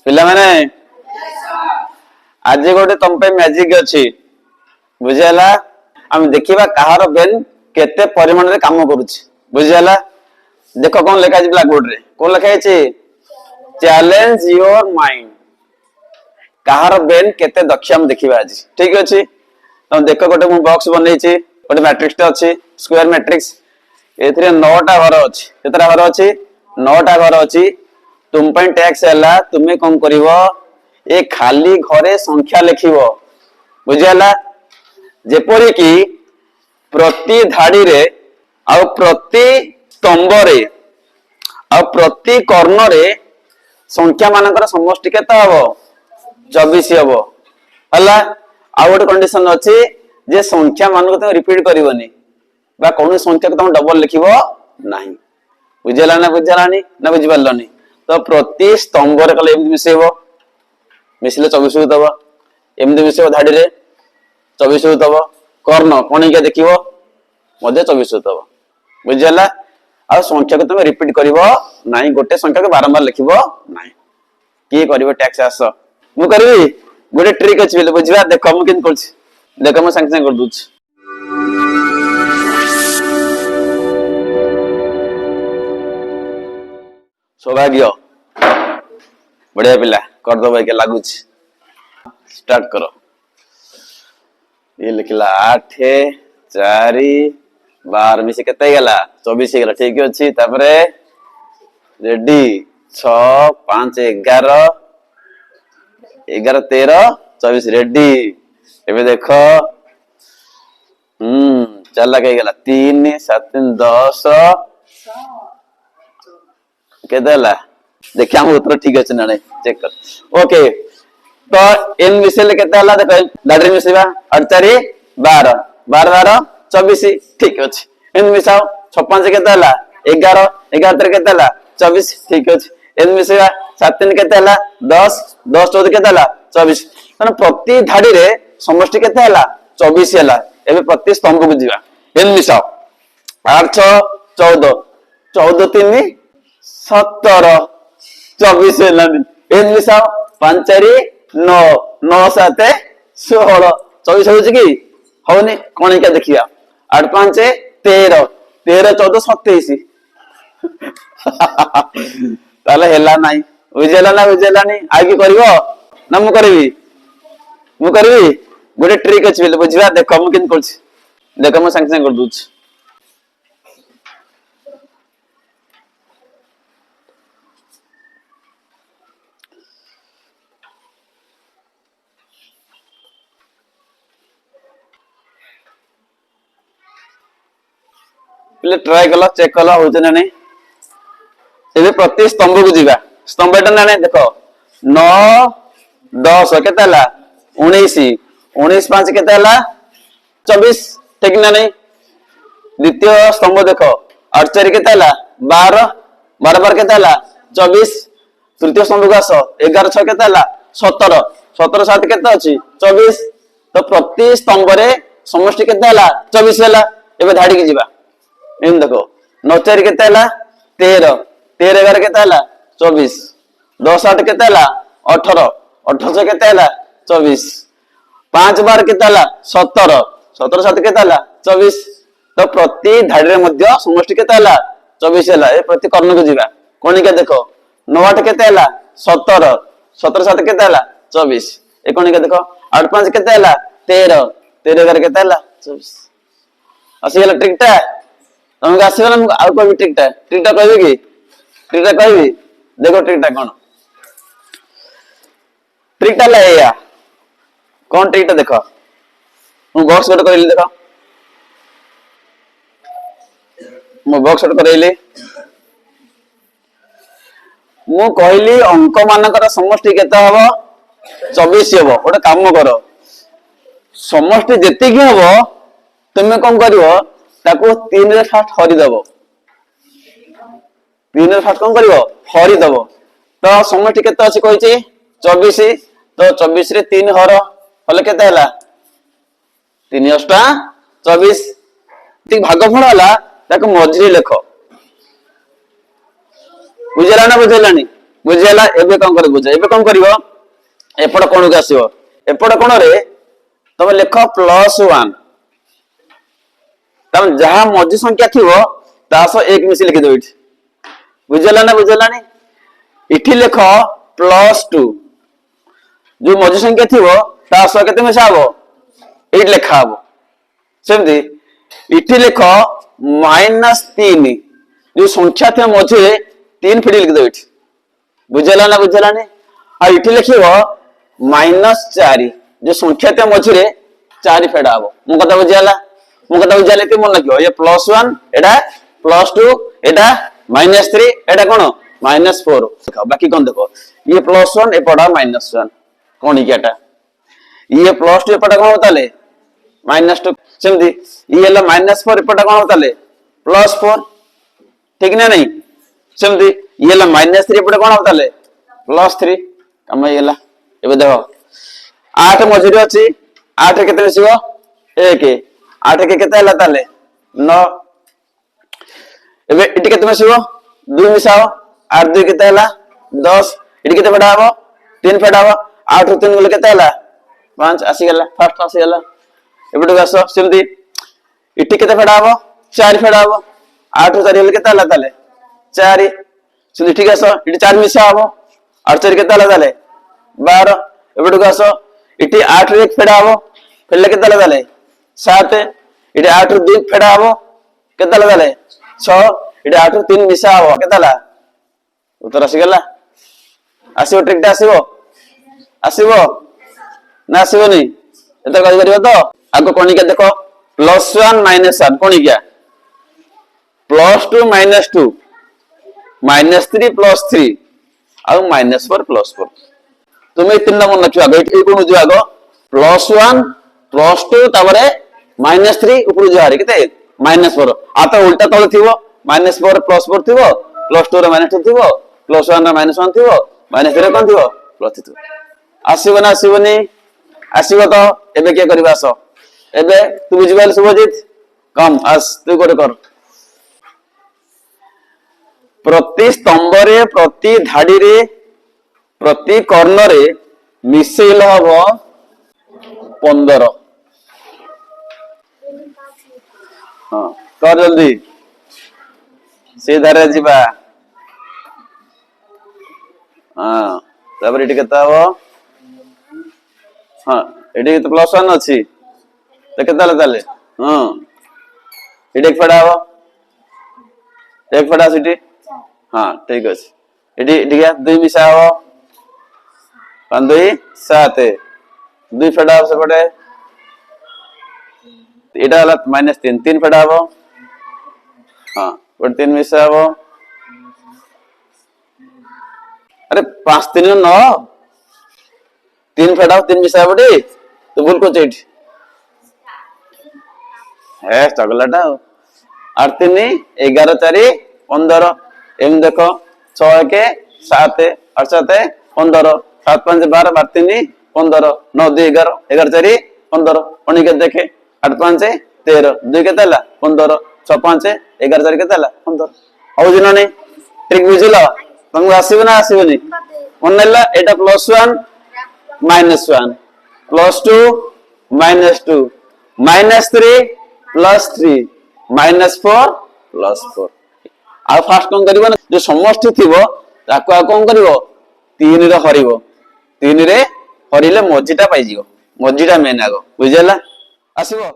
पिला माने आज गोटे तुम पे मैजिक अच्छी बुझीगला आम देखा कहार ब्रेन केते परिमाण रे काम करुछि बुझीगला देख कौन लिखा है ब्लैक बोर्ड रे कौन लिखा है challenge your mind Kahar brain केते दक्ष हम देखिबा आज ठीक अछि तुम देख गोटे मु बॉक्स बनैछि गोटे मैट्रिक्स अच्छी स्क्वायर मैट्रिक्स एथिरे 9टा घर अछि केतरा घर अछि 9टा घर अछि तुम पे टैक्स हैला तुमे कौन करिवो ए खाली घरे संख्या लिखिवो बुझियाला जेपरि कि प्रति धाड़ी रे आ प्रति स्तंभ रे आ प्रति कर्ण रे संख्या मानकर समष्टि केते हबो 24 हबो हला आ गोटे कंडीशन अछि जे संख्या मान को रिपीट करिवोनी बा कोन संख्या को तुम डबल लिखिवो नाही बुझियाला ना बुझि पारलनी तो प्रति स्तंभ रे कले एमि मिसेबो मिसले 24 होतबो एमि मिसेबो धाडी रे 24 होतबो कर्ण कोनिका देखिवो मध्ये 24 होतबो बुझियाला आ संख्या को तुम रिपीट करिवो नाही गोटे संख्या को बारंबार लिखिवो नाही की करिवो टैक्स आस मु करबी गोटे ट्रिक अछि बेले बुझिबा देखो मु किन करछि देखो मु संग संग कर दूछ सौभाग्य बढ़िया पिला कर दो भाई के लागू स्टार्ट करो ये लिखला 8 4 12 मिसे केते गेला 24 गेला ठीक अछि तापरे रेडी 6 5 11 11 13 24 रेडी एबे देखो चला के गेला 3 7 10 केदेला देखिए हम उत्तर ठीक अछि ना नहीं चेक कर ओके तो इन मिसेल केते हला देखो दादरी मिसेबा 8 4 12 12 12 24 ठीक अछि इन मिसाओ 56 केते हला 11 11 3 केते हला 24 ठीक अछि इन मिसेबा 7 3 केते हला 10 10 14 केते हला 24 माने प्रति धाडी रे समष्टि केते हला 24 हला एबे प्रति स्तंभ को जिवा इन मिसाओ 8 6 14 14 3 17 24 एन मिसाओ 5 4 9 9 7 16 24 होछि कि होनी कोन के देखिया 8 5 13 13 14 27 ताले हेला नाही बुझेला नहीं आगे करिवो ना मु करबी गोटे ट्रिक अछि बेले बुझिबा देखो मु किन करछि देखो मु संग संग कर दूछ पहले ट्राई कला चेक कला होचे ना नहीं एबे प्रति स्तंभ को जीवा स्तंभटा ना नहीं देखो 9 10 केते हला 19 19 5 केते हला 24 ठीक ना नहीं द्वितीय स्तंभ देखो 8 4 केते हला 12 12 12 केते हला 24 तृतीय स्तंभ को आसो 11 6 केते हला 17 17 7 केते अछि 24 तो प्रति स्तंभ रे समष्टि केते हला 24 हला एबे धाडी के जीवा इन देखो 9 4 केते हला 13 13 11 केते हला 24 10 8 केते हला 18 18 केते हला 24 5 12 केते हला 17 17 7 केते हला 24 तो प्रति धाडी रे मध्य समष्टि केते हला 24 हला ए प्रति कर्ण को जीवा कोनिका देखो 9 8 केते हला 17 17 7 केते हला 24 ए कोनिका देखो 8 5 केते हला 13 13 11 केते हला 24 असि हला ट्रिकटा तुमको आसीबा ना आउ कोई ट्रिकटा कहबे कि ट्रिकटा कहबी देखो ट्रिकटा कोन ट्रिकटा लेया कोन ट्रिकटा देखो मु बॉक्स कट करैली देखो मु बॉक्स कट करैली मु कहली अंक मानकर समष्टि केते हबो 24 हबो ओटा काम करो समष्टि जेति कि हबो तुमे कोन करिवो ताको 3 रे फास्ट हरि दबो 3 रे फास्ट कोन करिवो हरि दबो तो समष्टि केते अछि कहिछि 24 तो 24 रे 3 हर हले केते हला 3 अष्टा 24 ठीक भागफल हला ताको मझरी लेखो बुझला ना बुझीगला एबे कौन कर बुझ एबे कौन करिवो एपड़ कोण के आसीबो एपड़ कोण रे तुम लिख +1 तम जहां मझी संख्या थिवो ता सो एक मिसी लिखि दो इठी बुझला ना बुझलानी इठी लिख +2 जो मझी संख्या थिवो ता सो केते मिसाबो एट लिखा हबो सेमती इठी लिख -3 जो संख्या थे मझे 3 फिडी लिख दो इठी बुझला ना बुझलानी आ इठी लिखिबो -4 जो संख्या थे मझे 4 फेडा हबो मो कथा बुझला मो कथा बुझाले कि मन लगियो ये +1 एडा +2 एडा -3 एडा कोन -4 बाकी कोन देखो ये +1 एपडा -1 कोन इकेटा ये +2 एपडा कोन होताले -2 सेमती ये हला -4 एपडा कोन होताले +4 ठीक ना नहीं सेमती ये हला -3 एपडा कोन होताले +3 कम येला एबे देखो 8 मझिरे अछि 8 केते मिसिबो 1 8 के केते हला ताले 9 एबे इटी केते मिसिबो 2 मिसाओ 8 2 केते हला 10 इटी केते फेडा हबो 3 फेडा हबो 8 3 गुले केते हला 5 आसी गेला फर्स्ट आसी गेला एबे तो आसो सेमती इटी केते फेडा हबो 4 फेडा हबो 8 4 गुले केते हला ताले 4 सुनी ठीक आसो इटी 4 मिसा हबो 8 4 केते हला ताले 12 एबे तो आसो इटी 8 रे 1 फेडा हबो फेले केते हला ताले 7 इटी 8 रे 2 फेडा हबो केते हला ताले 6 इटी 8 रे 3 मिसा हबो केते हला उत्तर आसी गेला आसीबो ट्रिकटा आसीबो आसीबो ना आसीबो नहीं एते कहि करियो तो आगो कोनिका देखो +1 -1 कोनिका +2 -2 -3 +3 ଆଉ -4 +4 तुम ए तीन मन रखियो आगो ए कोन जो आगो +1 +2 ताबरे -3 ऊपर जो हारी केते -4 आ तो उल्टा तळ थिवो -4 +4 थिवो +2 रे -2 थिवो +1 रे -1 थिवो -3 रे कोन थिवो +3 थिवो आसीबो ना आसीबोनी आसीबो तो एबे के करबा आसो एबे तू बुझिबाल सुभजित कम आस तू कोड कर प्रति स्तंभ रे प्रति धाडी रे प्रति कर्ण रे मिसेल हबो 15 हां कर जल्दी सीधा रे जिबा हां तापर इटी केता हबो हां इटी तो +1 अछि तो केता ताले हां इटी एक फडा हबो एक फडा सिटी हां ठीक अछि इटी ठीक 2 मिसा हबो 5 2 7 2 फडा से पड़े एटा हला -3 3 फडा हबो हां और 3 मिसा हबो अरे 5 3 9 3 फेडा 3 मिसा बडी तो भूल को चेट है चगलाटा 8 3 11 4 15 एम देखो 6 के 7 8 7 15 7 5 12 12 3 15 9 2 11 11 4 15 उनी के देखे 8 5 13 2 के तला 15 6 5 11 4 के तला 15 हो जिनो नहीं ट्रिक बुझिलो तुमको आसीबो ना आसीबोनी मनला एटा +1 -1 +2 -2 -3 +3 -4 +4 आ फास्ट कोन करिवो जो समष्टि थिवो ताको आ कोन करिवो 3 रे हरिवो 3 रे हरिले मझीटा पाई जिवो मझीटा मेन आगो बुझला आसीबो।